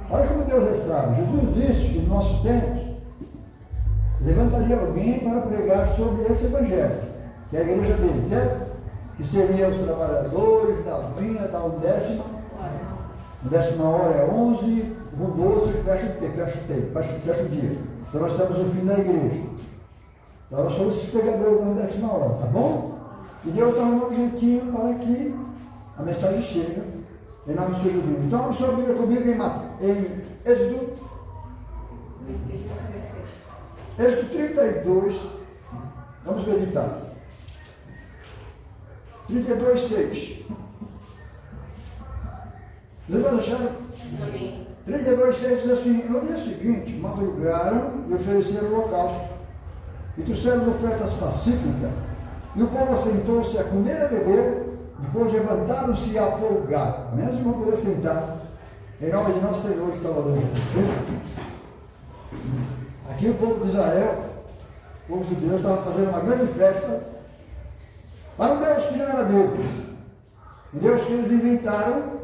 Olha como Deus é sábio. Jesus disse que nos nossos tempos levantaria alguém para pregar sobre esse evangelho, que é a igreja dele, certo? Que seriam os trabalhadores da vinha, da undécima. A 10ª hora é 11, com 12 fecha o dia. Então nós estamos no fim da igreja. Então nós somos os pregadores da 10ª hora, tá bom? E Deus dá um objetivo para que a mensagem chegue em nome do Senhor Jesus. Então vamos só Bíblia comigo em Êxodo 32, vamos meditar. 32:6. Vocês acharam? Amém. 32:6 diz assim: no dia seguinte, madrugaram e ofereceram holocausto, e trouxeram ofertas pacíficas, e o povo assentou-se a comer e a beber, depois levantaram-se e a folgar. Amém? Os irmãos poder sentar, em nome de nosso Senhor e Salvador Jesus Cristo. Aqui o povo de Israel, o povo judeu, estava fazendo uma grande festa para um Deus que não era Deus, um Deus que eles inventaram.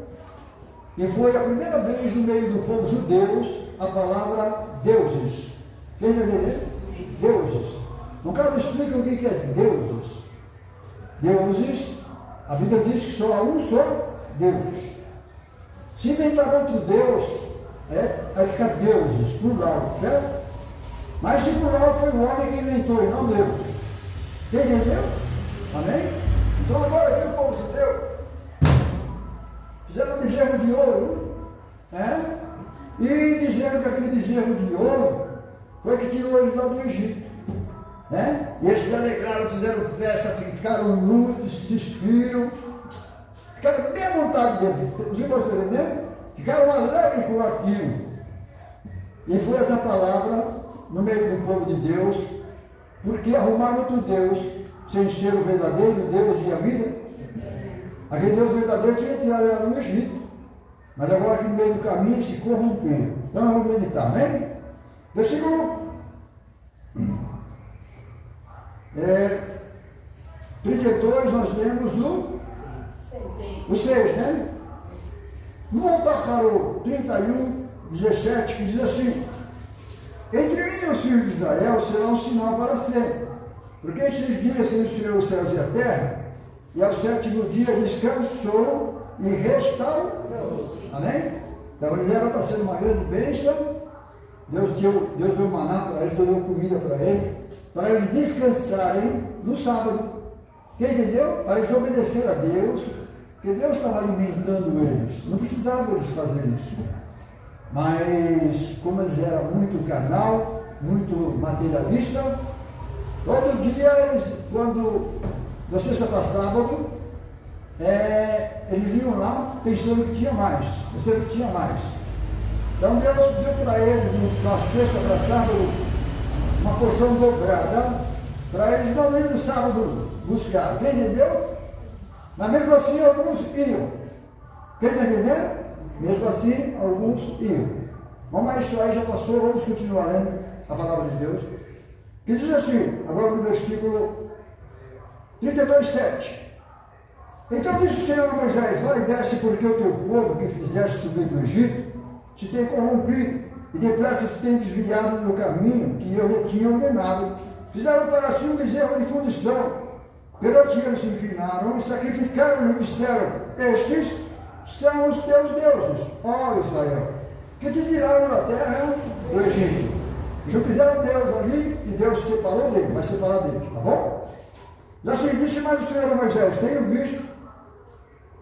E foi a primeira vez no meio do povo judeus a palavra deuses. Quem vai entender? Deuses. No caso, explica o que é deuses. Deuses, a Bíblia diz que só há um só Deus. Se inventar outro Deus, vai ficar deuses, plural, certo? Mas se plural foi o homem que inventou e não Deus. Quem entendeu? Amém? Então agora aqui o povo judeu fizeram um bezerro de ouro, e dizendo que aquele bezerro de ouro foi que tirou eles lá do Egito. E eles se alegraram, fizeram festa, ficaram nus, se despiram, ficaram bem à vontade deles. Os irmãos estão entendendo? Ficaram alegres com aquilo. E foi essa palavra no meio do povo de Deus, porque arrumaram outro Deus, sem ser o verdadeiro Deus e a vida. Aquele Deus verdadeiro tinha tirado ela no Egito, mas agora aqui no meio do caminho se corrompeu. Então vamos meditar, amém? Versículo 32, nós temos o 6, né? Vamos voltar para o 31:17, que diz assim: entre mim e os filhos de Israel será um sinal para sempre, porque esses dias que Ele criou os céus e a terra, e ao 7º dia descansou e restaurou. Amém? Então eles eram para ser uma grande bênção. Deus deu maná para eles, deu comida para eles descansarem no sábado. Quem entendeu? Para eles obedecer a Deus, porque Deus estava alimentando eles. Não precisava eles fazer isso. Mas como eles eram muito carnal, muito materialista, todo dia eles, quando da sexta para sábado, eles iam lá pensando que tinha mais, pensando que tinha mais. Então Deus deu para eles, na sexta para sábado, uma porção dobrada, para eles não irem no sábado buscar. Quem entendeu? Mas mesmo assim alguns iam. Quem está entendendo? Mesmo assim alguns iam. Vamos lá, isso aí já passou, vamos continuar lendo a palavra de Deus. Que diz assim, agora no versículo 32:7. Então disse o Senhor a Moisés: vai e desce, porque o teu povo que fizeste subir do Egito te tem corrompido, e depressa te tem desviado do caminho que eu lhe tinha ordenado. Fizeram para ti um bezerro de fundição, perante eles se inclinaram e sacrificaram e disseram: estes são os teus deuses, ó Israel, que te tiraram da terra do Egito. Não fizeram Deus ali, e Deus se separou dele, vai separar deles, tá bom? Assim disse mais o Senhor a Moisés: tenho visto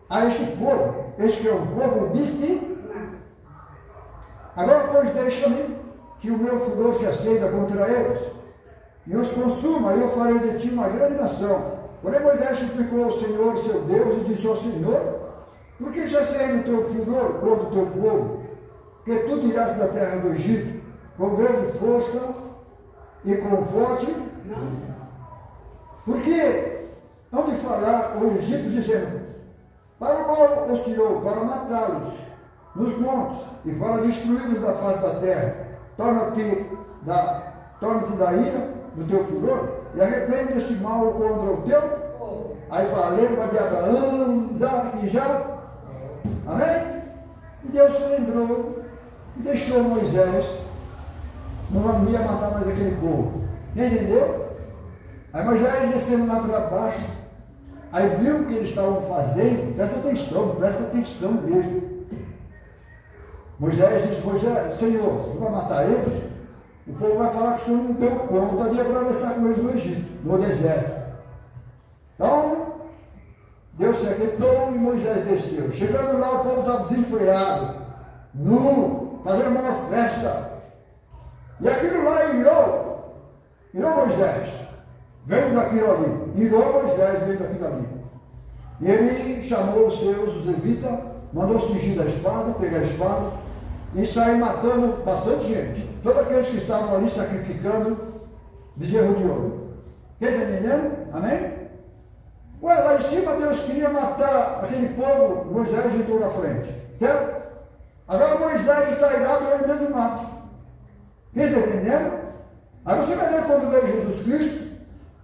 a este povo, este é um povo obstinado. Agora, pois, deixa-me que o meu furor se acenda contra eles, e os consuma, e eu farei de ti uma grande nação. Porém, Moisés suplicou ao Senhor, seu Deus, e disse ao Senhor: por que se acende o teu furor contra o teu povo, que tu tiraste da terra do Egito, com grande força e com forte? Porque hão de falar o Egito dizendo: para o mal os tirou, para matá-los nos montes e para destruí-los da face da terra. Torna-te da ira do teu furor e arrepende este mal contra o teu. Aí fala, lembra de Abraão, Isaac e Jacó. Amém? E Deus se lembrou e deixou Moisés, não ia matar mais aquele povo. Entendeu? Aí Moisés descendo lá para baixo, aí viu o que eles estavam fazendo, presta atenção mesmo. Moisés disse, Moisés, Senhor, você vai matar eles? O povo vai falar que o Senhor não deu conta de atravessar com eles no Egito, no deserto. Então, Deus se aquietou e Moisés desceu. Chegando lá, o povo estava desenfreado, nu, fazendo uma festa. E aquilo lá irou Moisés, veio daquilo ali. Irou Moisés, veio daquilo ali. E ele chamou os seus, os levitas, mandou cingir da espada, pegar a espada, e sair matando bastante gente. Todos aqueles que estavam ali sacrificando bezerro de ouro. Quem está entendendo? Amém? Ué, lá em cima Deus queria matar aquele povo, Moisés entrou na frente. Certo? Agora Moisés está irado e ele mesmo mata. Quem está entendendo? Aí você vai ver quando veio Jesus Cristo.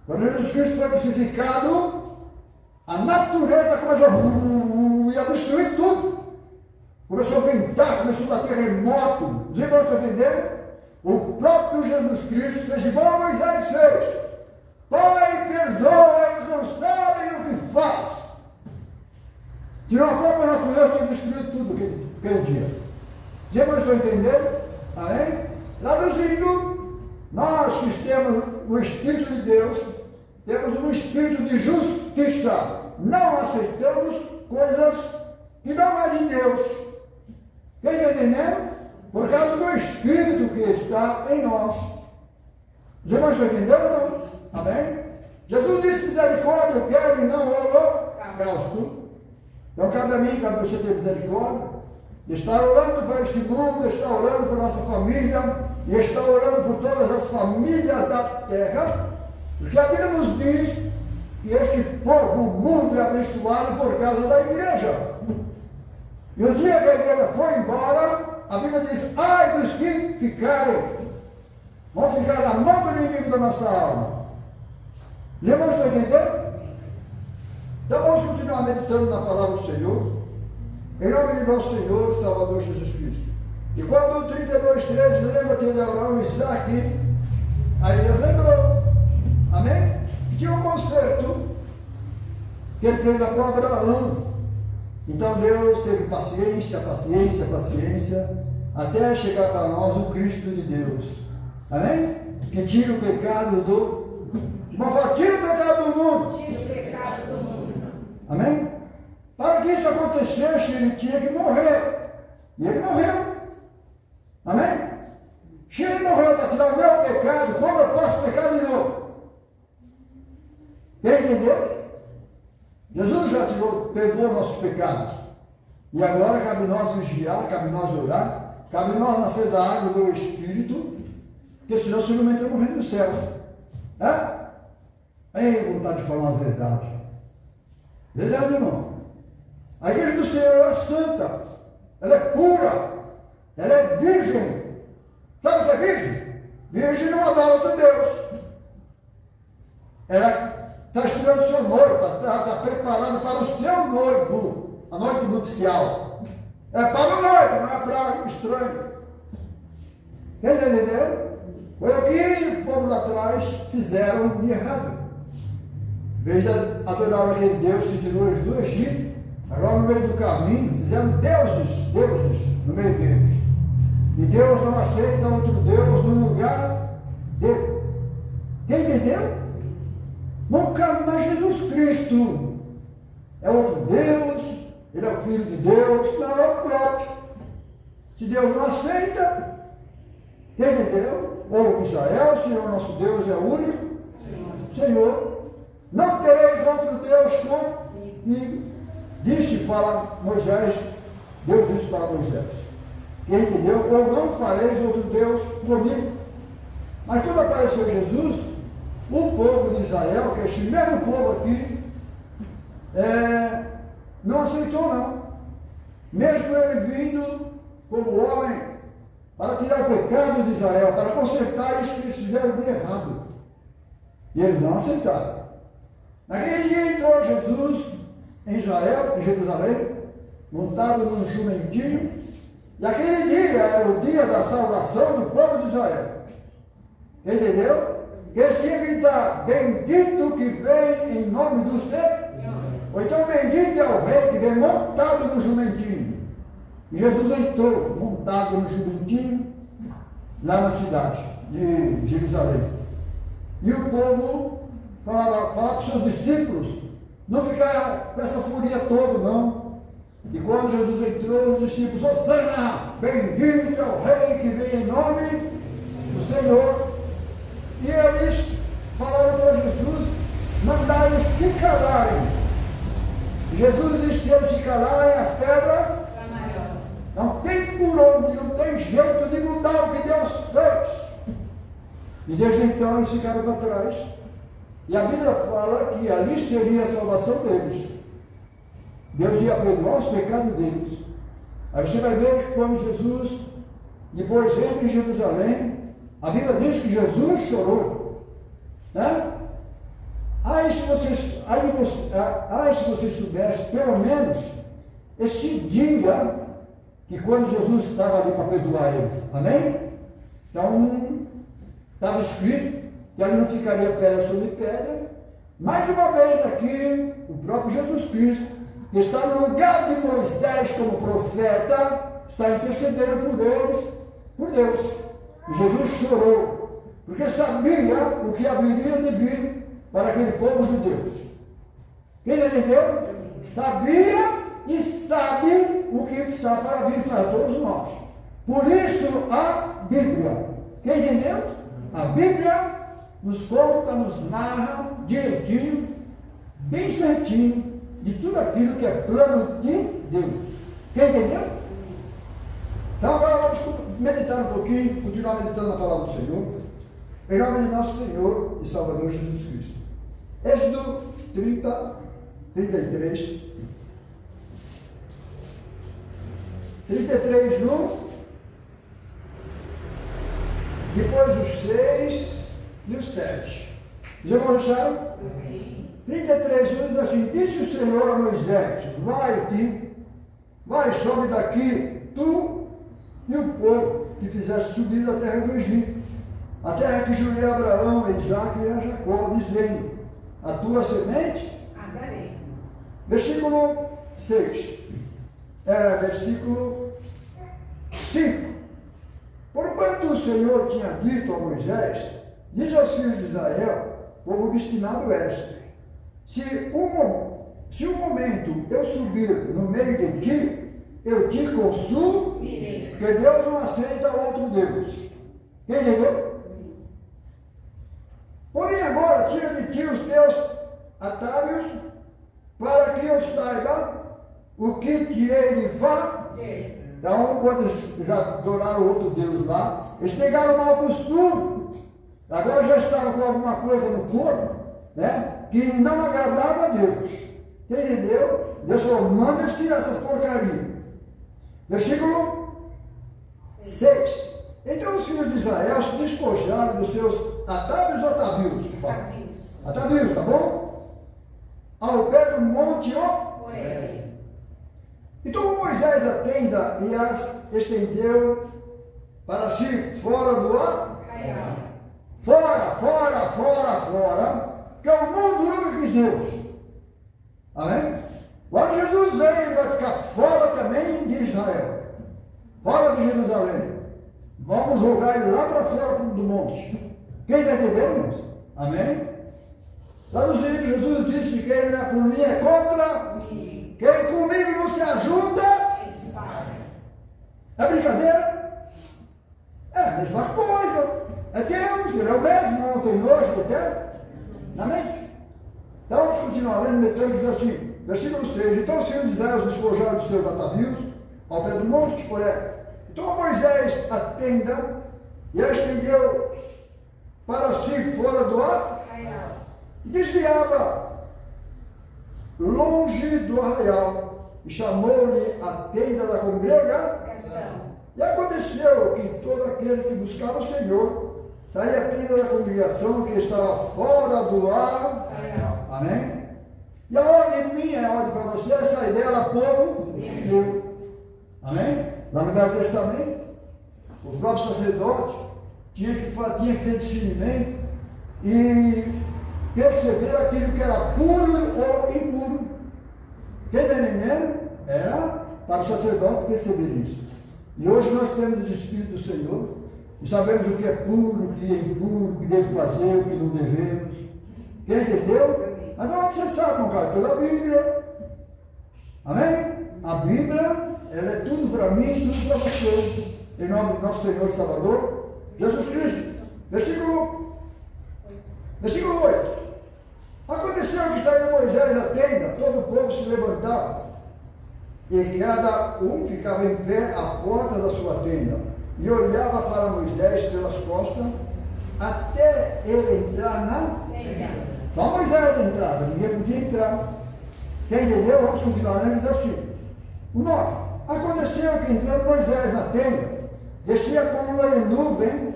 Quando Jesus Cristo foi crucificado, a natureza começou a destruir tudo. Começou a ventar, começou a dar terremoto. Os irmãos estão entendendo? O próprio Jesus Cristo fez igual Moisés fez. Pai, perdoa, eles não sabem o que faz. Senão a própria natureza tem destruído tudo aquele dia. Os irmãos estão entendendo? Amém? Traduzindo, nós que temos o Espírito de Deus, temos um espírito de justiça. Não aceitamos coisas que não é de Deus. Quem está entendendo? Por causa do Espírito que está em nós. Os irmãos estão entendendo? Não? Amém? Jesus disse misericórdia, eu quero e não holocausto. Então cabe a mim, cabe a você ter misericórdia. Está orando para este mundo, está orando para a nossa família, e está orando por todas as famílias da terra, porque a Bíblia nos diz que este povo, o mundo, é abençoado por causa da igreja. E o dia que a igreja foi embora, a Bíblia diz, ai dos que ficarem, vão ficar na mão do inimigo da nossa alma. Os irmãos estão entendendo? Então vamos continuar meditando na palavra do Senhor, em nome de nosso Senhor e Salvador Jesus Cristo. E quando o 32:13 lembra que de Abraão e Isaac, aí Deus lembrou, amém? Que tinha um concerto que ele fez com Abraão. Então Deus teve paciência, até chegar para nós o Cristo de Deus, amém? Que tira o pecado tira o pecado do mundo, amém? Para que isso acontecesse, ele tinha que morrer, e ele morreu, amém? Se ele morreu para tirar o meu pecado, como eu posso pecar de novo? Quem entendeu? Jesus já perdoou nossos pecados. E agora cabe nós vigiar, cabe nós orar, cabe nós nascer da água do Espírito, porque senão você não entra morrendo nos céus. Ei, vontade de falar as verdades. Verdade, irmão? A igreja do Senhor é santa, ela é pura, ela é virgem. Sabe o que é virgem? Virgem não adora outro Deus. Ela está estudando o seu noivo, está preparada para o seu noivo, a noite nupcial. É para o noivo, não é para estranho. Quem entendeu? Foi o que o povo lá atrás fizeram de errado. Em vez de adorar aquele Deus que tirou eles do Egito, agora no meio do caminho fizeram deuses no meio deles. E Deus não aceita outro Deus no lugar dele. Quem entendeu? Não cabe mais Jesus Cristo. É outro Deus, ele é o Filho de Deus, não é o próprio. Se Deus não aceita, quem entendeu? Ou Israel, o Senhor nosso Deus é o único Senhor. Não tereis outro Deus comigo. Disse para Moisés, Deus disse para Moisés. Quem entendeu? Ou não fareis outro Deus comigo. Mas quando apareceu Jesus, o povo de Israel, que é este mesmo povo aqui, não aceitou não. Mesmo ele vindo como homem para tirar o pecado de Israel, para consertar isso que eles fizeram de errado. E eles não aceitaram. Naquele dia entrou Jesus em Israel, em Jerusalém, montado num jumentinho, E aquele dia era o dia da salvação do povo de Israel. Entendeu? Que se gritar, bendito que vem em nome do Senhor. Ou então, bendito é o rei que vem montado no jumentinho. E Jesus entrou montado no jumentinho lá na cidade de Jerusalém. E o povo falava para os seus discípulos não ficar com essa furia toda, não. E quando Jesus entrou, os discípulos, Hosana, bendito é o rei que vem em nome do Senhor. E eles falaram para Jesus, mandaram se calarem. Jesus disse, se eles se calarem, as pedras não tem por onde, não tem jeito de mudar o que Deus fez. E desde então eles ficaram para trás. E a Bíblia fala que ali seria a salvação deles. Deus ia perdoar os pecados deles. Aí você vai ver que quando Jesus depois entra em Jerusalém, a Bíblia diz que Jesus chorou. Né? Se vocês soubessem, pelo menos, esse dia que quando Jesus estava ali para perdoar eles. Amém? Então, estava escrito que ele não ficaria pedra sobre pedra. Mais uma vez aqui, o próprio Jesus Cristo, que está no lugar de Moisés como profeta, está intercedendo por eles, por Deus. E Jesus chorou, porque sabia o que haveria de vir para aquele povo judeu. Quem entendeu? Sabia e sabe o que está para vir para todos nós. Por isso a Bíblia. Quem entendeu? A Bíblia nos conta, nos narra direitinho, bem certinho, de tudo aquilo que é plano de Deus. Quem entendeu? Então agora vamos meditar um pouquinho, continuar meditando na palavra do Senhor, em nome de nosso Senhor e Salvador Jesus Cristo. Êxodo 33, 1, depois os 6 e os 7. Os irmãos acharam? 33, 1 diz assim, disse o Senhor a Moisés, vai, sobe daqui, tu e o povo que fizeste subir da terra do Egito, a terra que jurei a Abraão, a Isaac e a Jacó, dizendo, a tua semente, versículo 6, versículo 5, porquanto o Senhor tinha dito a Moisés, diz aos filhos de Israel, povo obstinado és, se um momento eu subir no meio de ti, eu te consumirei, porque Deus não aceita outro Deus. Entendeu? Porém agora tira de ti os teus atalhos, para que eu saiba o que te hei de fazer. Então, quando eles já adoraram outro Deus lá, eles pegaram mau costume, agora já estavam com alguma coisa no corpo, né, que não agradava a Deus. Entendeu? Deus falou, manda eles tirar essas porcarias. Versículo 6. Então os filhos de Israel se despojaram dos seus atavios ou atavios? Atavios, tá bom? Ao pé do monte Horebe. Então Moisés a tenda e as estendeu para si fora do ar. Fora, que é o mundo único de Deus. Amém? Quando Jesus vem, ele vai ficar fora também de Israel, fora de Jerusalém. Vamos jogar ele lá para fora do monte. Quem está entendendo, irmãos? Amém? Lá no livro, Jesus disse que quem não é por mim é contra. Quem comigo não se ajuda. É brincadeira? É a mesma coisa. É Deus, ele é o mesmo, não tem nojo de Deus. Amém? Então vamos continuar lendo, metendo, diz assim, versículo 6. Então os filhos de Israel despojaram dos seus atavios ao pé do monte de Horebe. Então Moisés a tenda e a estendeu para si fora do ar e desviava longe do arraial e chamou-lhe a tenda da congregação. E aconteceu que todo aquele que buscava o Senhor saía a tenda da congregação que estava fora do ar. Amém? E a ordem minha, a ordem para você é sair dela, povo meu. Amém? Lá no Velho Testamento, o próprio sacerdote tinha feito discernimento e perceber aquilo que era puro ou impuro. Quem está entendendo? Era para o sacerdote perceber isso. E hoje nós temos o Espírito do Senhor e sabemos o que é puro, o que é impuro, o que deve fazer, o que não devemos. Quem entendeu? Mas onde você sabe, irmão cara? Pela Bíblia. Amém? A Bíblia, ela é tudo para mim e tudo para você. Em nome do nosso Senhor e Salvador, Jesus Cristo. Versículo 8. Aconteceu que saiu Moisés da tenda, todo o povo se levantava, e cada um ficava em pé à porta da sua tenda, e olhava para Moisés pelas costas, até ele entrar na tenda. Só Moisés entrava, ninguém podia entrar. Quem entendeu? Vamos continuar lendo, diz assim. 9. Aconteceu que entrando Moisés na tenda, descia a coluna de nuvem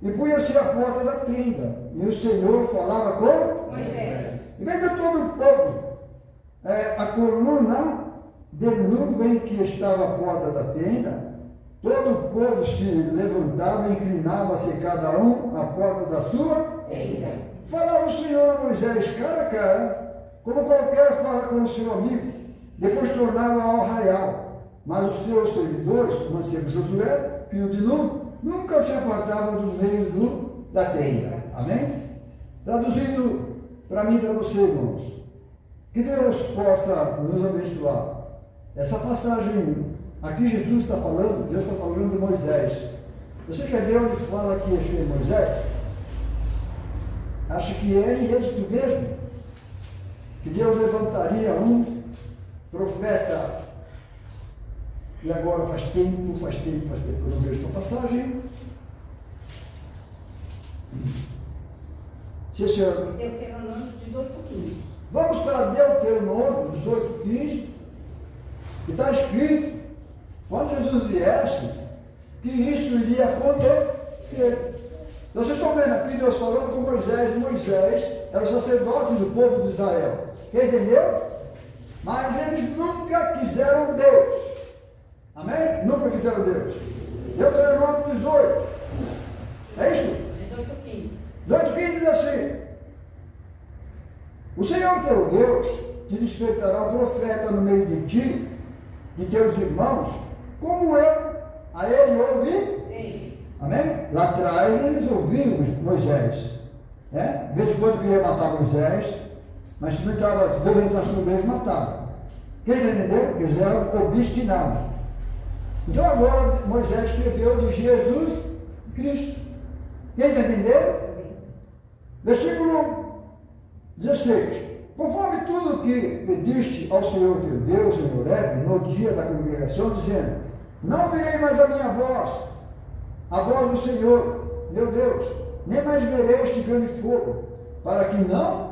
e punha-se à porta da tenda, e o Senhor falava com Moisés. E vendo todo o povo, a coluna de nuvem que estava à porta da tenda, todo o povo se levantava e inclinava-se cada um à porta da sua tenda. Falava o Senhor a Moisés cara a cara, como qualquer fala com o seu amigo, depois tornava ao arraial. Mas os seus servidores, o mancebo Josué, filho de Nun, nunca se apartavam do meio da tenda. Amém? Traduzindo para mim e para você, irmãos, que Deus possa nos abençoar. Essa passagem, aqui Jesus está falando, Deus está falando de Moisés. Você quer ver onde fala aqui é Moisés? Acho que é em Êxodo mesmo, que Deus levantaria um profeta. E agora faz tempo que eu não vejo essa passagem. Sim, senhor. Deuteronômio 18:15. Vamos para Deuteronômio 18:15. E está escrito, quando Jesus viesse, que isso iria acontecer. Vocês estão vendo aqui Deus falando com Moisés. Moisés era o sacerdote do povo de Israel. Quem entendeu? Mas eles nunca quiseram Deus. Amém? Nunca quiseram Deus. Deuteronômio 18. É isso? 18:15. 18:15 diz assim: o Senhor teu Deus te despertará um profeta no meio de ti, de teus irmãos, como eu a ele ouvi. Amém? Lá atrás eles ouviam Moisés. De vez em quando queria matar Moisés, mas se não estava, se Deus entrasse no meio, eles matavam. Quem entendeu? Eles eram obstinados. Então agora Moisés escreveu de Jesus Cristo. Quem entendeu? Versículo 16. Conforme tudo que pediste ao Senhor teu Deus em Horebe, no dia da congregação, dizendo: não verei mais a minha voz, a voz do Senhor, meu Deus, nem mais verei este grande fogo, para que não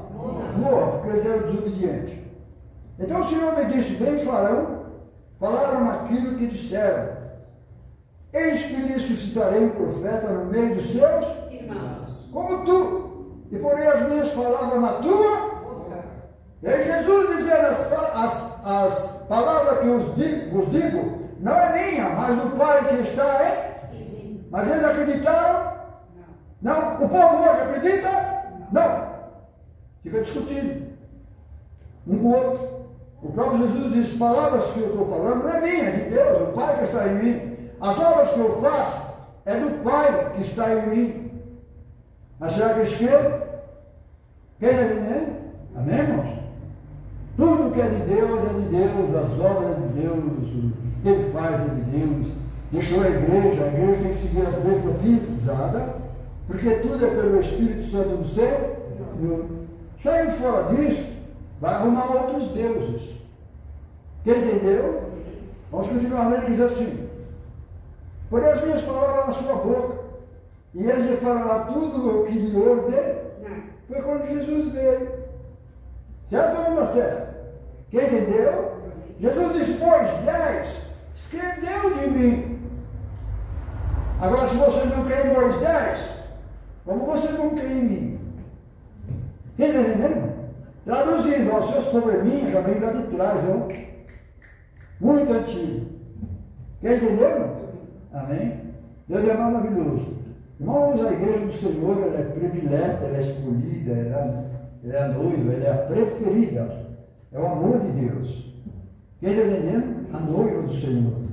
morra, porque eles eram desobedientes. Então o Senhor me disse: bem falaram aquilo que disseram. Eis que lhe suscitarei um profeta no meio dos seus irmãos, como tu, e porei as minhas palavras na tua boca. E aí Jesus dizendo: as palavras que vos digo, não é minha, mas do Pai que está em. Mas eles acreditaram? Não. O povo hoje acredita? Não. Fica discutindo um com o outro. O próprio Jesus diz: palavras que eu estou falando não é minha, é de Deus, o Pai que está em mim. As obras que eu faço é do Pai que está em mim. Mas será que eles creem? Quem é de Deus? Amém, irmãos? Tudo que é de Deus, as obras é de Deus, o que ele faz é de Deus. Deixou a igreja tem que seguir as mesmas pisadas, porque tudo é pelo Espírito Santo do céu. Saindo fora disso, vai arrumar outros deuses. Quem entendeu? Vamos continuar lendo, diz assim: porém as minhas palavras na sua boca, e ele lhe falará tudo o que lhe ordenou. Foi quando Jesus veio. Certo ou não está certo? Quem entendeu? Jesus disse: Moisés escreveu de mim. Agora, se vocês não creem em Moisés, como vocês não creem em mim? Quem está entendendo? Traduzindo, os seus probleminhas já vêm lá de trás, não? Muito antigo. Quer entender, irmão? Amém? Deus é maravilhoso. Irmãos, a igreja do Senhor, ela é predileta, ela é escolhida, ela é a noiva, ela é a preferida. É o amor de Deus. Quem está entendendo? A noiva do Senhor.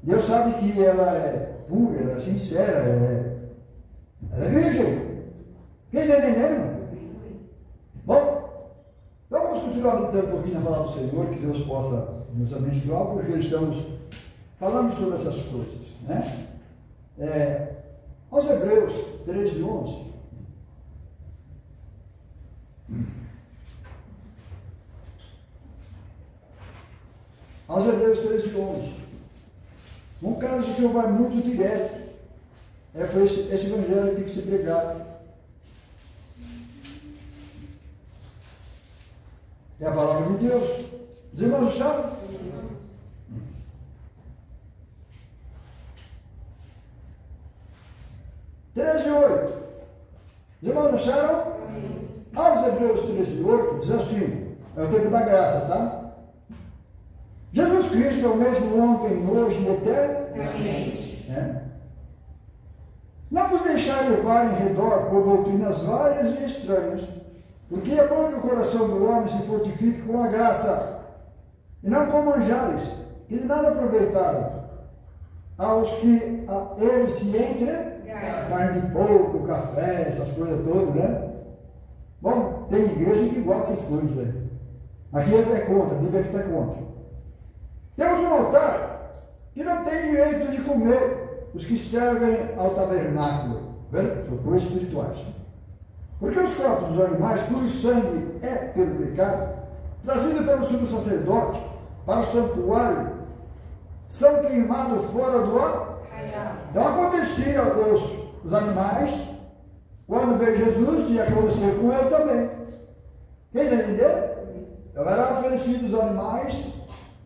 Deus sabe que ela é pura, ela é sincera, ela é virgem. Quem está entendendo? Bom, então vamos continuar meditando um pouquinho na palavra do Senhor, que Deus possa nos abençoar, porque estamos falando sobre essas coisas, né? Aos Hebreus 13, 11. Aos Hebreus 13, 11. Um caso o Senhor vai muito direto. Por esse evangelho tem que ser pregado. É a palavra de Deus. Os irmãos acharam? 13, 8. Os irmãos acharam? Aos Hebreus 13, 8, diz assim, é o tempo da graça, tá? Jesus Cristo é o mesmo ontem, hoje e eternamente. Não vos deixar levar em redor por doutrinas várias e estranhas, porque é bom que o coração do homem se fortifique com a graça, e não com manjares, que de nada aproveitaram, aos que a eles se entre carne de porco, café, essas coisas todas, né? Bom, tem igreja que gosta dessas coisas, né? Aqui é contra, a Bíblia aqui está contra. Temos um altar que não tem direito de comer os que servem ao tabernáculo, vendo? São coisas espirituais. Porque os corpos dos animais, cujo sangue é pelo pecado, trazido pelo sumo sacerdote para o santuário, são queimados fora do ar. Então acontecia com os animais, quando veio Jesus, tinha acontecido com ele também. Quem entendeu? Então era oferecido os animais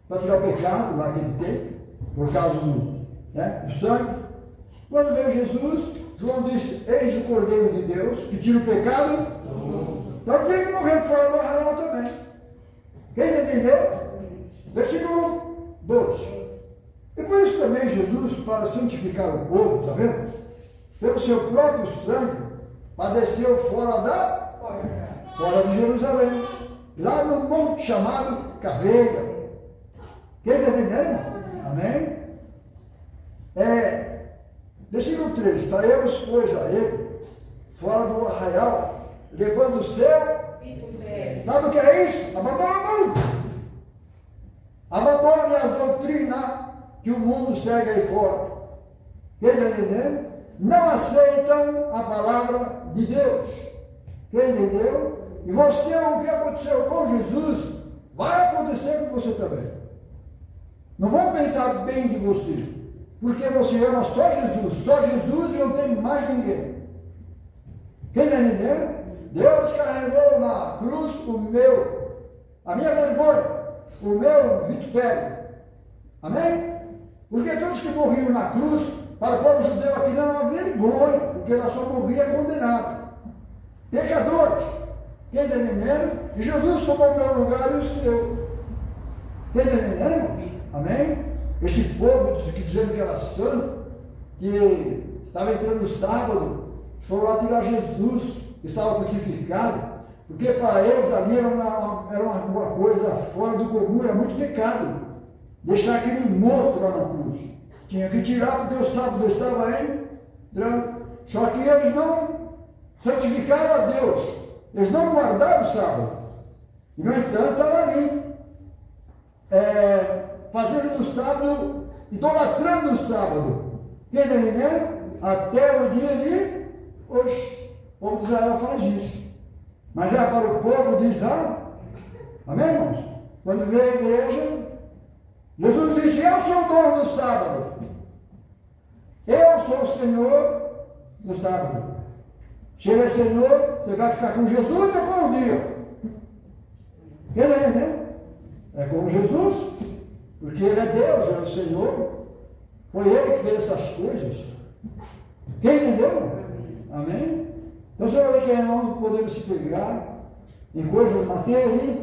para tirar o pecado lá que ele tem, por causa do sangue. Quando veio Jesus, João disse: eis o Cordeiro de Deus que tira o pecado. Então tem que morrer fora do arraial também. Quem entendeu? Versículo 12. E por isso também Jesus, para santificar o povo, está vendo? Pelo seu próprio sangue, padeceu fora de Jerusalém, lá no monte chamado Caveira. Quem está entendendo? Amém? Versículo 3: saímos, pois, a ele, fora do arraial, levando o seu. Sabe o que é isso? Abandona o mundo. Abandone a doutrina que o mundo segue aí fora. Quem está entendendo? Não aceitam a palavra de Deus. Quem entendeu? E você, o que aconteceu com Jesus, vai acontecer com você também. Não vão pensar bem de você, porque você ama só Jesus e não tem mais ninguém. Quem está entendendo? Deus carregou na cruz a minha vergonha, o meu vitupério. Amém? Porque todos que morriam na cruz, para o povo judeu aqui não era vergonha, porque lá só morria condenado. Pecadores. Quem está entendendo? E Jesus tomou o meu lugar e o seu. Quem está entendendo? Amém? Esse povo que dizendo que era santo, que estava entrando no sábado, foram lá tirar Jesus, que estava crucificado, porque para eles ali era uma coisa fora do comum, era muito pecado. Deixar aquele morto lá na cruz. Tinha que tirar porque o sábado estava entrando. Só que eles não santificaram a Deus. Eles não guardaram o sábado. E no entanto estavam ali. Fazendo do sábado, idolatrando o sábado. Quem está entendendo? Até o dia de hoje. O povo de Israel faz isso. Mas para o povo de Israel. Amém, irmãos? Quando veio a igreja, Jesus disse: eu sou o dono do sábado. Eu sou o Senhor do sábado. Se ele é Senhor, você vai ficar com Jesus ou com o dia? Quem está entendendo? É com Jesus, porque ele é Deus, é o Senhor. Foi ele que fez essas coisas. Quem entendeu? Amém? Então você vai ver que nós podemos se pegar em coisas materiais,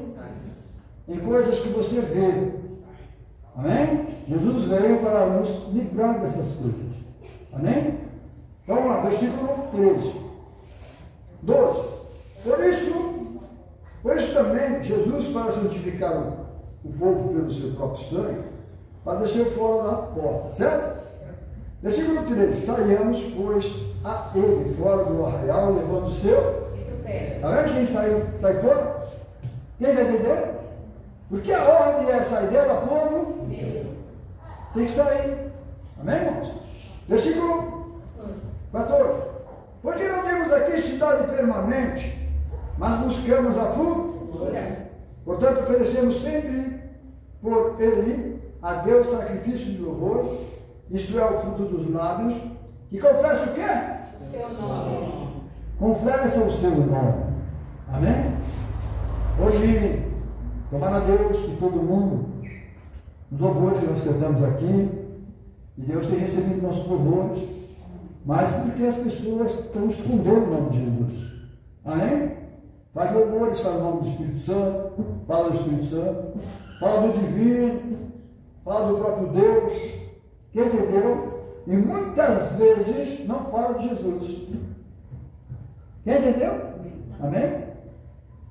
em coisas que você vê. Amém? Jesus veio para nos livrar dessas coisas. Amém? Então vamos lá, versículo 13. 12. Por isso também, Jesus, para santificar o povo pelo seu próprio sangue, padeceu fora da porta, certo? Versículo 13. Saiamos, pois, a ele fora do arraial, levando o seu. Está vendo quem sai fora? Quem está entendendo? Porque a ordem é sair dela, povo. Tem que sair. Amém, irmãos? Versículo 14. Porque não temos aqui cidade permanente, mas buscamos a futura. Portanto, oferecemos sempre por ele a Deus sacrifício de louvor, isto é o fruto dos lábios, que confessa o quê? O seu nome. Confessa o seu nome. Amém? Hoje, tomara a Deus que todo mundo, os louvores que nós cantamos aqui, e Deus tem recebido nossos louvores, mas porque as pessoas estão escondendo o nome de Jesus. Amém? Faz louvores, fala o nome do Espírito Santo, fala do Espírito Santo, fala do Divino, fala do próprio Deus. Quem entendeu? E muitas vezes não fala de Jesus. Quem entendeu? Amém?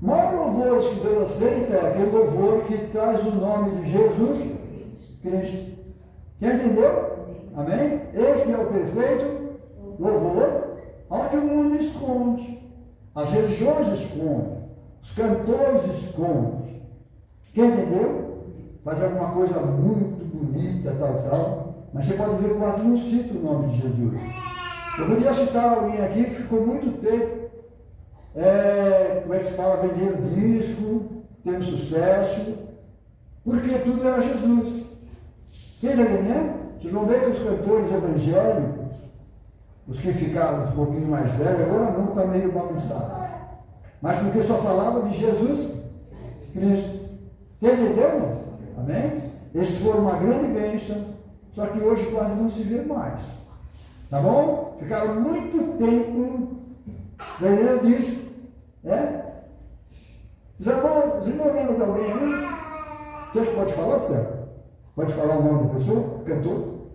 O maior louvor que Deus aceita é aquele louvor que traz o nome de Jesus Cristo. Quem entendeu? Amém? Esse é o perfeito louvor, onde o mundo esconde. As religiões escondem, os cantores escondem. Quem entendeu? Faz alguma coisa muito bonita, tal, mas você pode ver quase não cita o nome de Jesus. Eu podia citar alguém aqui que ficou muito tempo, como é que se fala, vendendo disco, tendo sucesso, porque tudo era Jesus. Quem está entendendo? Vocês vão ver que os cantores evangélicos, os que ficaram um pouquinho mais velhos, agora não, está meio bagunçado. Mas porque só falava de Jesus Cristo. Entendeu, irmão? Amém? Esses foram uma grande bênção, só que hoje quase não se vê mais. Tá bom? Ficaram muito tempo vendendo disco. Né? Os irmãos lembram de alguém aí? Você pode falar, Sérgio? Pode falar o nome da pessoa? Cantor?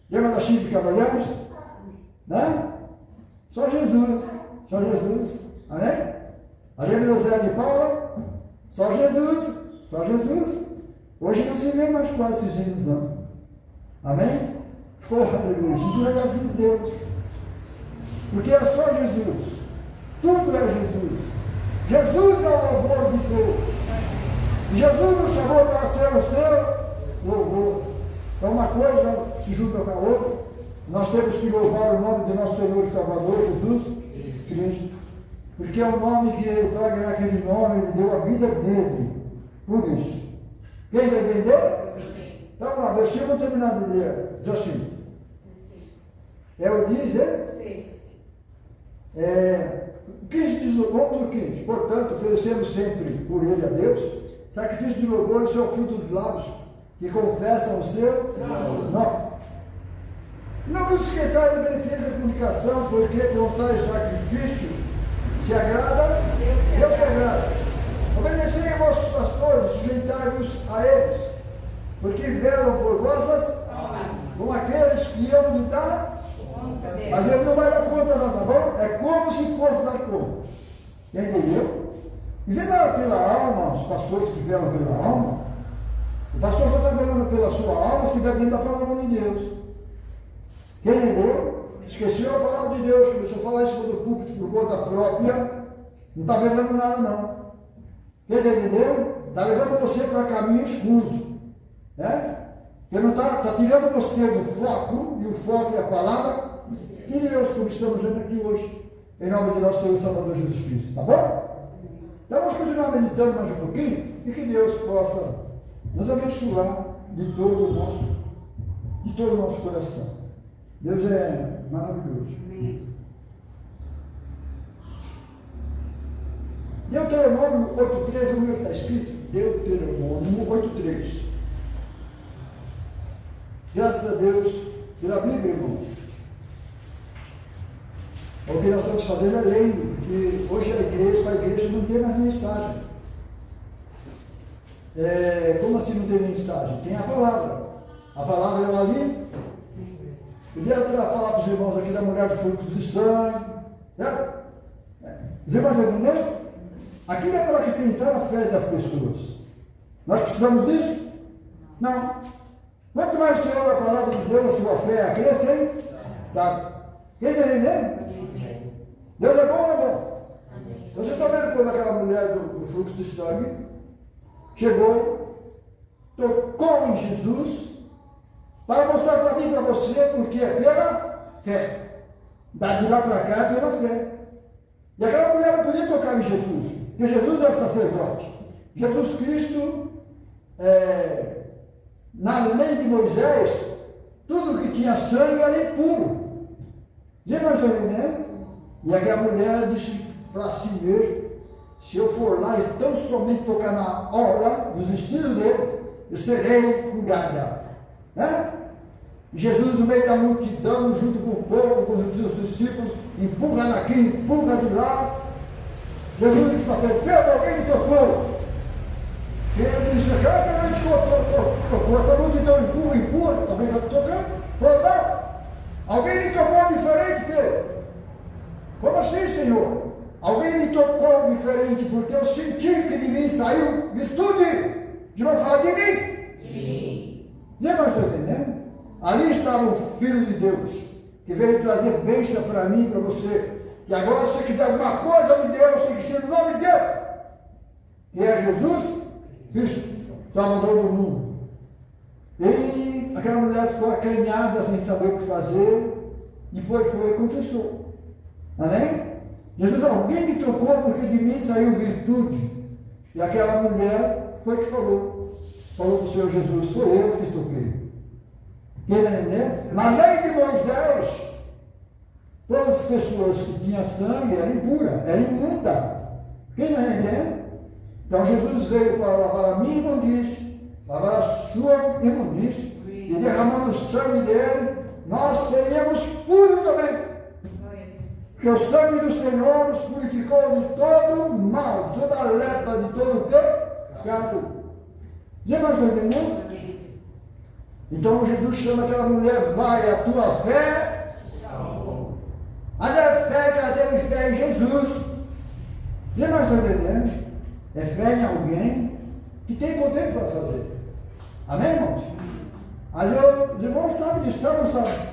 Lembra da Chico de Cavalheiros? Né? Só Jesus. Só Jesus. Amém? A lembra do Zé de Paula? Só Jesus. Só Jesus. Hoje não se vê mais quase esses hinos, não. Amém? Ficou aleluia. Jesus é graça de Deus. Porque é só Jesus. Tudo é Jesus. Jesus é o louvor de Deus. Jesus nos chamou para ser o seu louvor. Então uma coisa se junta com a outra. Nós temos que louvar o nome de nosso Senhor e Salvador, Jesus Cristo. Porque é o nome que ele, para ganhar aquele nome, ele deu a vida dele. Por isso. Quem vai entender? Então vamos lá, versículo terminado de ler. Diz assim. O 15 diz, vamos do 15. Portanto, oferecemos sempre por ele a Deus sacrifício de louvor e seu fruto dos lábios, que confessam o seu não. Não vos esqueçais do benefício da comunicação, porque com tais sacrifício se agrada, Deus se agrada. Obedecei a vossos pastores, sujeitai-vos a eles, porque velam por vossas como aqueles que hão de dar, mas ele não vai dar conta não, tá bom? É como se fosse dar conta. Entendeu? E velar pela alma, os pastores que velam pela alma, o pastor só está velando pela sua alma se estiver dentro da palavra de Deus. Quem entendeu? Esqueceu a palavra de Deus, começou a falar isso do púlpito por conta própria, não está velando nada não. Quem entendeu? Está levando você para caminho escuso. Né? Ele não está tirando você do foco, e o foco é a palavra de Deus, como estamos vendo aqui hoje, em nome de nosso Senhor e Salvador Jesus Cristo. Tá bom? Então vamos continuar meditando mais um pouquinho e que Deus possa nos abençoar de todo o nosso coração. Deus é maravilhoso. Deuteronômio 8,3, o meu está escrito? Deuteronômio 8,3. Graças a Deus pela Bíblia, irmãos. O que nós estamos fazendo é lendo, porque hoje para a igreja não tem mais mensagem. Como assim não tem mensagem? Tem a palavra. A palavra ela ali. Eu queria falar para os irmãos aqui da mulher do fluxo de sangue. Certo? Os irmãos estão entendendo? Aquilo é para acrescentar a fé das pessoas. Nós precisamos disso? Não. Quanto mais o Senhor, a palavra de Deus, sua fé acrescenta. Quem está entendendo? Deus é bom ou é bom? Você está vendo quando aquela mulher do fluxo de sangue chegou, tocou em Jesus, para mostrar para mim e para você, porque é pela fé. De lá para cá é pela fé. E aquela mulher não podia tocar em Jesus, porque Jesus era sacerdote. Jesus Cristo, na lei de Moisés, tudo que tinha sangue era impuro. Você não está entendendo? E aquela mulher disse para si mesmo: se eu for lá e tão somente tocar na orla dos vestidos dele, eu serei curada. Né? Jesus, no meio da multidão, junto com o povo, com os seus discípulos, empurra daqui, empurra de lá. Jesus disse para Pedro: alguém me tocou. E ele disse: já que te tocou, essa multidão empurra, alguém está tocando? Falou: não, alguém me tocou diferente, Pedro. Como assim, Senhor? Alguém me tocou diferente, porque eu senti que de mim saiu virtude. De não falar de mim. Sim. Você não está entendendo? Ali estava o Filho de Deus, que veio trazer bênção para mim e para você. Que agora, se você quiser alguma coisa de Deus, tem que ser no nome de Deus. Que é Jesus Cristo, Salvador do mundo. E aquela mulher ficou acanhada, sem saber o que fazer. Depois foi e confessou. Amém? Jesus: alguém me tocou porque de mim saiu virtude. E aquela mulher foi que falou para o Senhor Jesus: foi eu que toquei. Entendeu? Na lei de Moisés, todas as pessoas que tinham sangue eram impuras, eram imundas. Quem não entendeu? Então Jesus veio para lavar a minha imundície, lavar a sua imundície, e derramando o sangue dele, nós seríamos puros também. Porque o sangue do Senhor nos purificou de todo mal, de toda a lepra, de todo o pecado. Você não está entendendo? Então Jesus chama aquela mulher: vai, a tua fé salvou. Mas é fé que ela teve fé em Jesus. Você não está entendendo? É fé em alguém que tem poder para fazer. Amém, irmãos? Mas os irmãos sabem disso, sabe ou não sabem?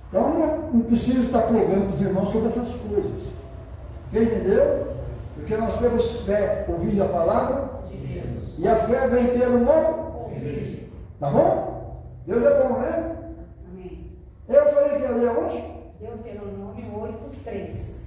Então não preciso estar pregando para os irmãos sobre essas coisas. Entendeu? Porque nós temos fé ouvindo a palavra de Deus. E a fé vem pelo ouvir. Tá bom? Deus é bom, né? Amém. Eu falei que ia ler hoje? Deuteronômio 8:3.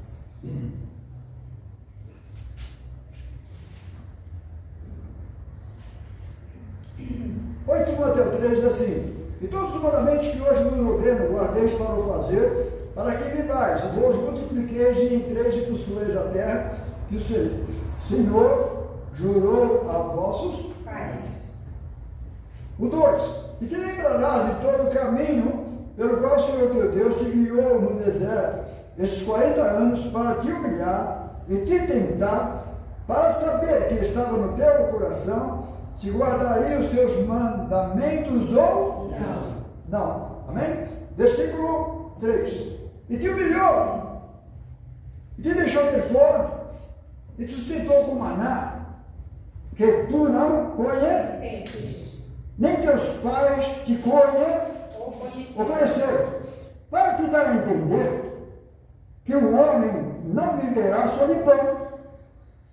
Mateus 3 diz assim: e todos os mandamentos que hoje vos ordeno, guardeis para o fazer, para que vivais, e vos multipliqueis e entreis e possueis a terra que o Senhor jurou a vossos pais. O 2: e te lembrarás de todo o caminho pelo qual o Senhor teu Deus te guiou no deserto esses 40 anos, para te humilhar e te tentar, para saber que estava no teu coração, se guardaria os seus mandamentos ou não. Não. Amém? Versículo 3. E te humilhou, e te deixou ter fome, e te sustentou com maná, que tu não conheces, nem teus pais te conheceram, para te dar a entender que o homem não viverá só de pão,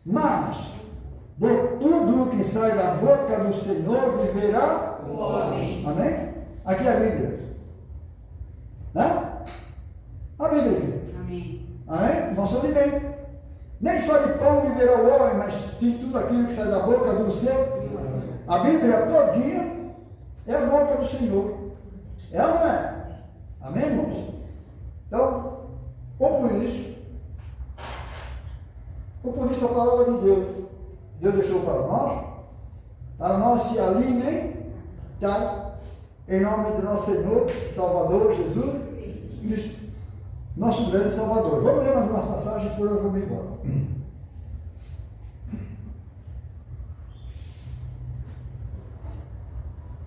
mas de tudo o que sai da boca do Senhor viverá o homem. Amém? Aqui é a Bíblia. Né? A Bíblia aqui. Amém. Amém? Nosso alimento. Nem só de pão viverá o homem, mas sim tudo aquilo que sai da boca do Senhor. A Bíblia todinha é a boca do Senhor. É ou não é? Amém, irmãos? Então, ou por isso a palavra de Deus deixou para nós se alimentar, em nome do nosso Senhor, Salvador, Jesus Cristo, nosso grande Salvador. Vamos ler mais umas passagens, depois nós vamos embora.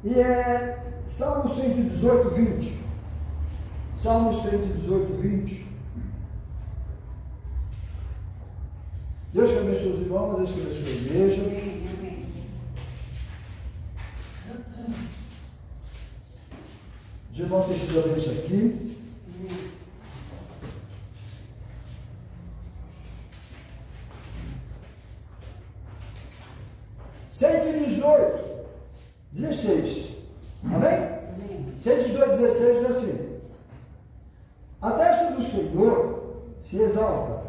E é Salmo 118, 20. Salmo 118, 20. Deus que abençoe os irmãos, Deus que abençoe a igreja. Amém. Amém. Os irmãos têm estudado isso aqui. Amém. Cento e 16. Amém? Amém. 118, 16 diz assim: a destra do Senhor se exalta,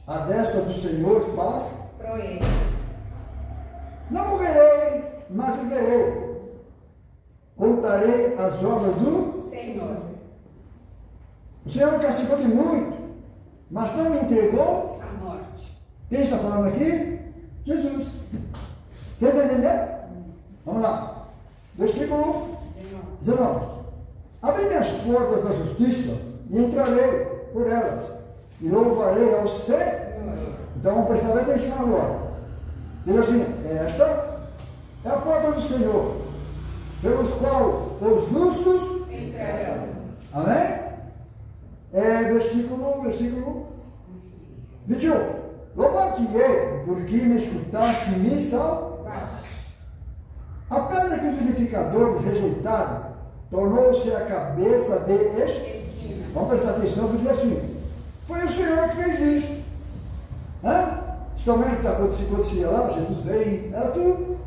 a destra do Senhor faz. Proezas. Não morrerei, mas viverei. Contarei as obras do. Senhor. O Senhor me castigou de muito, mas não me entregou. A morte. Quem está falando aqui? Jesus. Quem está entendendo? Vamos lá. Versículo 19. Abri minhas portas da justiça e entrarei por elas e louvarei ao Senhor. Senhor. Então vamos prestar atenção agora. Diz assim: esta é a porta do Senhor, pelos qual os justos. Entrarão. Amém? Versículo 21. Louvar-te-ei, porque me escutaste e me salvaste. Baixo. A pedra que os edificadores rejeitaram tornou-se a cabeça de Esquina. Vamos prestar atenção, porque diz assim: foi o Senhor que fez isso. Também que acontecia lá, Jesus veio, era tudo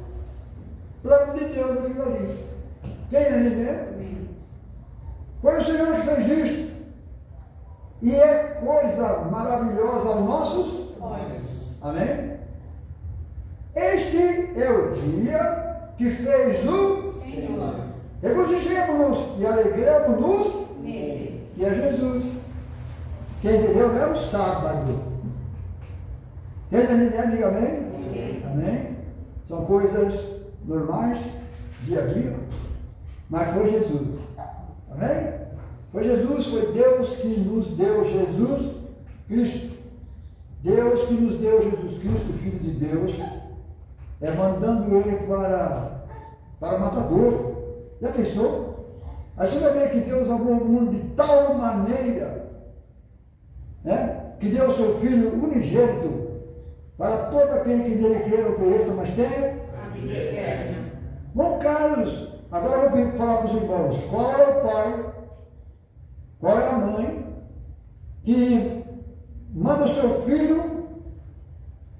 plano de Deus aquilo ali. Quem entendeu? Amém. Foi o Senhor que fez isso. E é coisa maravilhosa aos nossos Olhos. Amém? Este é o dia que fez o Senhor. regozijemos-nos e alegremos-nos, Nele. que é Jesus. Quem entendeu é o sábado. Quem está entendendo, diga amém? Amém. Amém? São coisas normais, dia a dia, mas foi Jesus. Amém? Foi Jesus, foi Deus que nos deu Jesus Cristo. Deus que nos deu Jesus Cristo, Filho de Deus, mandando ele para matador. Já pensou? Aí você vai ver que Deus amou o mundo de tal maneira, que deu o seu Filho unigênito, para todo aquele que nele crer não pereça, mas tenha. A vida eterna. Bom, Carlos, agora eu vim falar para os irmãos: qual é o pai, qual é a mãe que manda o seu filho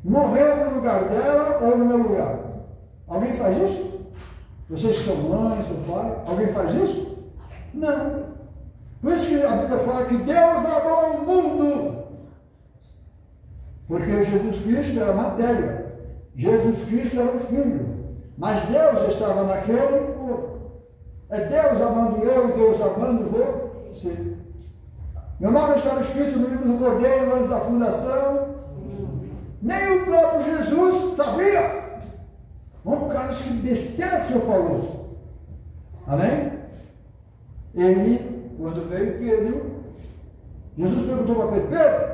morrer no lugar dela ou no meu lugar? Alguém faz isso? Vocês que são mães, são pai, alguém faz isso? Não. Por isso que a Bíblia fala que Deus amou o mundo. Porque Jesus Cristo era matéria, Jesus Cristo era o Filho, mas Deus estava naquele corpo. É Deus amando eu e Deus amando você. Meu nome estava escrito no livro do Cordeiro antes da fundação. Nem o próprio Jesus sabia. Vamos, Carlos, que besteira que o Senhor falou. Amém? Ele, quando veio Pedro, Jesus perguntou para Pedro: Pedro,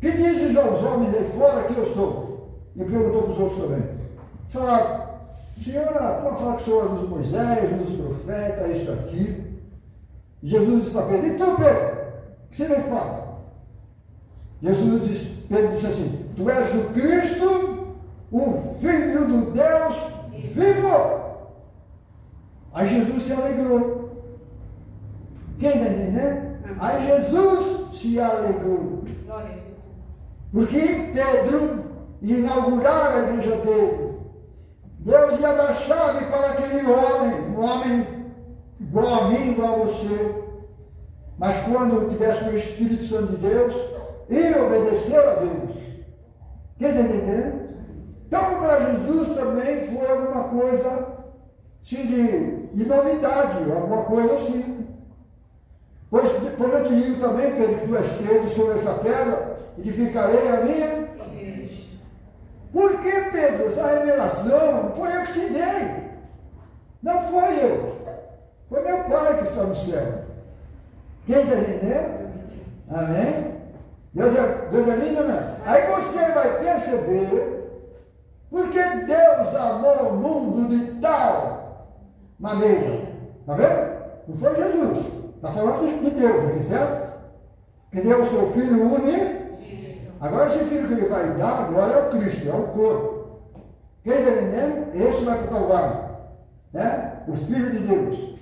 que dizes aos homens aí fora que eu sou? E perguntou para os outros também. Falaram: Senhora, como fala que o Senhor é dos Moisés, dos profetas, isso aqui? Jesus disse para Pedro: e tu, Pedro, o que você me fala? Pedro disse assim: tu és o Cristo, o Filho do Deus vivo. Aí Jesus se alegrou. Quem está entendendo? Aí Jesus se alegrou. Glória a Jesus. Porque Pedro ia inaugurar a igreja dele. Deus ia dar chave para aquele homem, um homem igual a mim, igual a você. Mas quando tivesse o Espírito Santo de Deus, ia obedecer a Deus. Quem está entendendo? Então, para Jesus também foi alguma coisa assim, de novidade, alguma coisa assim. Pois eu te digo também, Pedro, que tu és Pedro, sobre essa pedra edificarei a minha. Por que, Pedro? Essa revelação foi eu que te dei. Não foi eu. Foi meu Pai que está no céu. Quem está entendendo? Amém? Deus é lindo, né? Aí você vai perceber Porque Deus amou o mundo de tal maneira. Está vendo? Não foi Jesus. Está falando de Deus aqui, certo? Que deu o seu Filho único. Agora esse Filho que ele vai dar, agora é o Cristo, é o corpo. Quem está entendendo? Esse vai para o Calvário. Né? O Filho de Deus.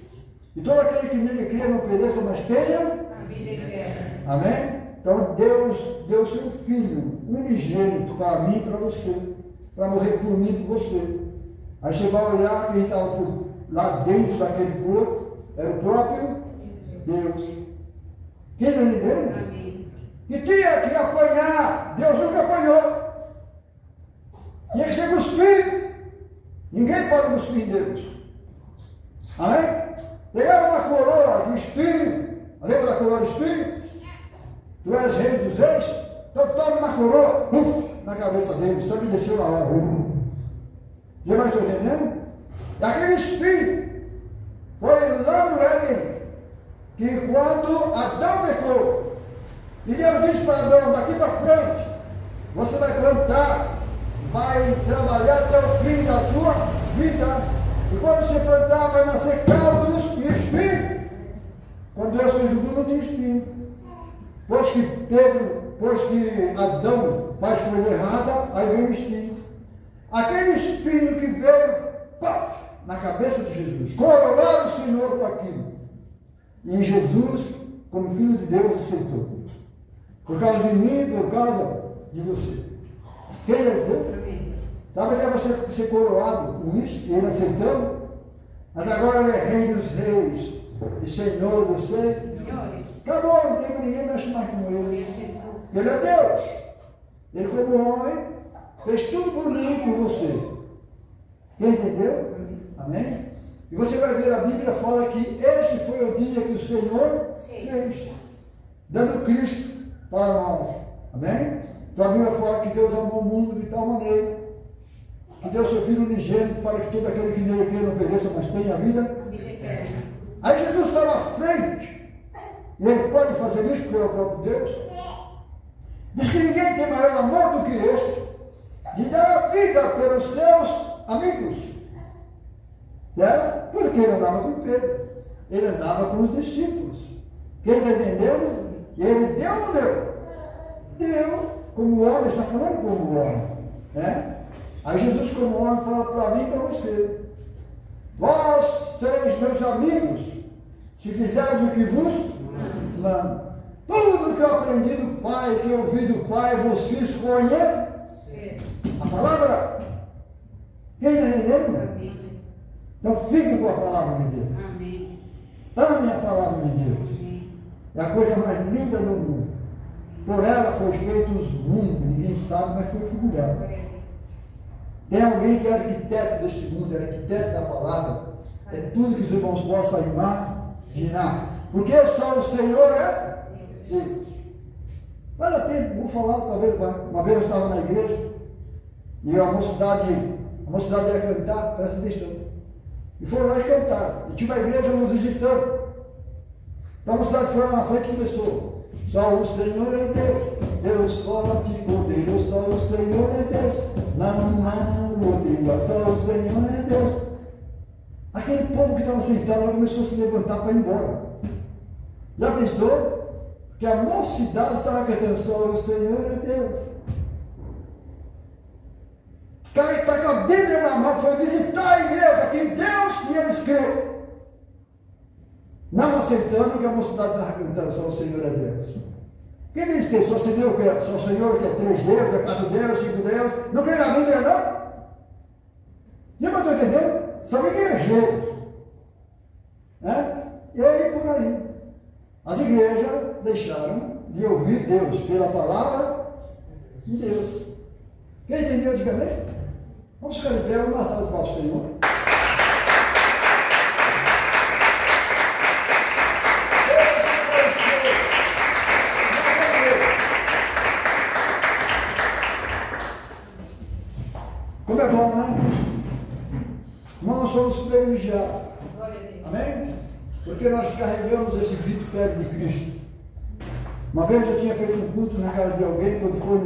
E todo aquele que nele crê não pereça, mas tenha A vida eterna. amém? Então Deus deu seu Filho unigênito para mim e para você, para morrer por mim e por você. Aí você vai olhar quem estava lá dentro daquele corpo, era o próprio Deus. Quem está entendendo? Amém. Que tinha que apanhar, Deus nunca apanhou. Tinha que ser cuspido. Ninguém pode cuspir em Deus. Amém? Pegaram uma coroa de espinho. Lembra da coroa de espinho? Tu és rei dos reis? Então toma uma coroa na cabeça dele. Só me desceu na hora. Você mais está entendendo? E aquele espinho foi lá no Éden. Que quando Adão pecou, e Deus disse para Adão, daqui para frente, você vai plantar, vai trabalhar até o fim da tua vida. E quando você plantar, vai nascer caldos e espinho. Quando Deus fez o mundo, não tinha espinho. Pois que Adão faz coisa errada, aí vem o espinho. Aquele espinho que veio, pá, na cabeça de Jesus, coroar o Senhor com aquilo. E Jesus, como Filho de Deus, aceitou. Por causa de mim e por causa de você. Quem é Deus? Amém. Sabe que é você ser coroado com isso? E ele aceitando? Mas agora ele é Rei dos Reis e Senhor dos Seis. Senhores. Acabou, não tem ninguém mexe mais com Glória ele. a Jesus. Ele é Deus. Ele, como homem, fez tudo por mim e por você. Quem entendeu? Amém? E você vai ver, a Bíblia fala que esse foi o dia que o Senhor fez, dando Cristo para nós. Amém? Então a Bíblia fala que Deus amou o mundo de tal maneira que deu seu Filho unigênito para que todo aquele que nele crê não pereça, mas tenha a vida. A vida eterna. Aí Jesus está na frente e ele pode fazer isso porque ele é o próprio Deus. Diz que ninguém tem maior amor do que este, de dar a vida pelos seus amigos. Certo? Porque ele andava com Pedro, ele andava com os discípulos. Quem está entendendo? Ele deu ou não deu? Deu. Como homem, está falando como homem. Né? Aí Jesus, como homem, fala para mim e para você: vós sereis meus amigos, se fizerdes o que vos mando. Tudo que eu aprendi do Pai, que eu ouvi do Pai, vos fiz conhecer. A palavra. Quem está entendendo? Amém. Então fique com a palavra de Deus. Amém. Ame a palavra de Deus. Amém. É a coisa mais linda do mundo. Por ela foi feito os mundos. Ninguém sabe, mas foi figurado. Glória a Deus. Tem alguém que é arquiteto deste mundo, é arquiteto da palavra. É tudo que os irmãos possam imaginar. Porque só o Senhor é Deus. Mas há tempo, vou falar, talvez, uma vez eu estava na igreja e a mocidade ia cantar, presta atenção. E foram lá e cantaram. E tinha uma igreja nos visitando. Então a mocidade foi lá na frente e começou: só o Senhor é Deus, Deus forte e poderoso, só o Senhor é Deus, não há outro igual, só o Senhor é Deus. Aquele povo que estava sentado começou a se levantar para ir embora. Já pensou? Porque a mocidade estava cantando: só o Senhor é Deus. Cara, está com a Bíblia na mão, foi visitar a igreja, que em Deus que eles creem. Não aceitando que a mocidade estava cantando: só o Senhor é Deus. Quem diz que só o Senhor que é 3 deuses, é 4 deuses, 5 deuses? Não crê na Bíblia, não? Você não está entendendo? São igrejeiros. Né? E aí por aí. As igrejas deixaram de ouvir Deus pela palavra de Deus. Quem entendeu, diga amém? Vamos ficar de pé, vamos dar salve para o Senhor. Como é bom, né? Nós somos privilegiados. Glória a Deus. Amém? Porque nós carregamos esse vitupério de Cristo. Uma vez eu tinha feito um culto na casa de alguém, quando foi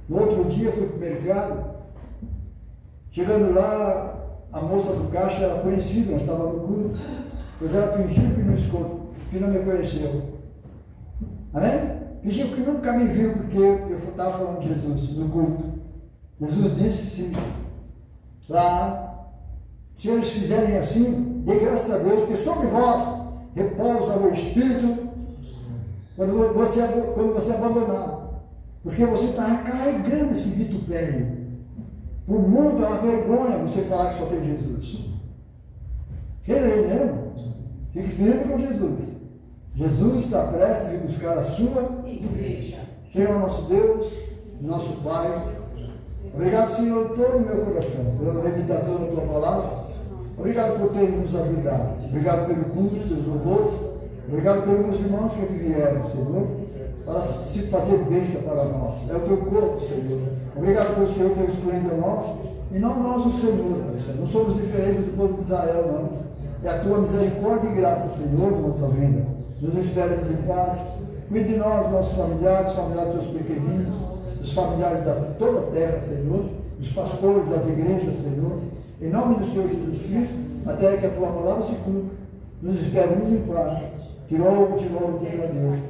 no outro dia, fui para o mercado. Chegando lá, a moça do caixa era conhecida, nós estávamos no culto, pois ela fingiu que não me conheceu. Amém? Fingiu que nunca me viu, porque eu estava falando de Jesus no culto. Jesus disse lá, se eles fizerem assim, dê graças a Deus, porque sobre vós repousa o Espírito quando você abandonar. Porque você está carregando esse vitupério. Para o mundo é uma vergonha você falar que só tem Jesus. Querer mesmo? Fique firme com Jesus. Jesus está prestes a vir buscar a sua igreja. Senhor nosso Deus, nosso Pai. Obrigado, Senhor, de todo o meu coração, pela meditação da tua palavra. Obrigado por ter nos ajudado. Obrigado pelo culto, pelos louvores. Obrigado pelos meus irmãos que aqui vieram, Senhor, para se fazer bênção para nós. É o teu corpo, Senhor. Obrigado pelo Senhor ter escolhido a nós, e não nós o Senhor, Senhor. Não somos diferentes do povo de Israel, não. É a tua misericórdia e graça, Senhor, na nossa vida. Nos esperamos em paz. Cuide de nós, nossos familiares, familiares dos pequeninos, dos familiares da toda a terra, Senhor, dos pastores das igrejas, Senhor. Em nome do Senhor Jesus Cristo, até que a tua palavra se cumpra, nos esperamos em paz. Te louvo, te agradeço.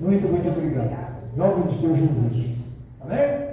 Muito, muito obrigado. Em nome do Senhor Jesus. Amém?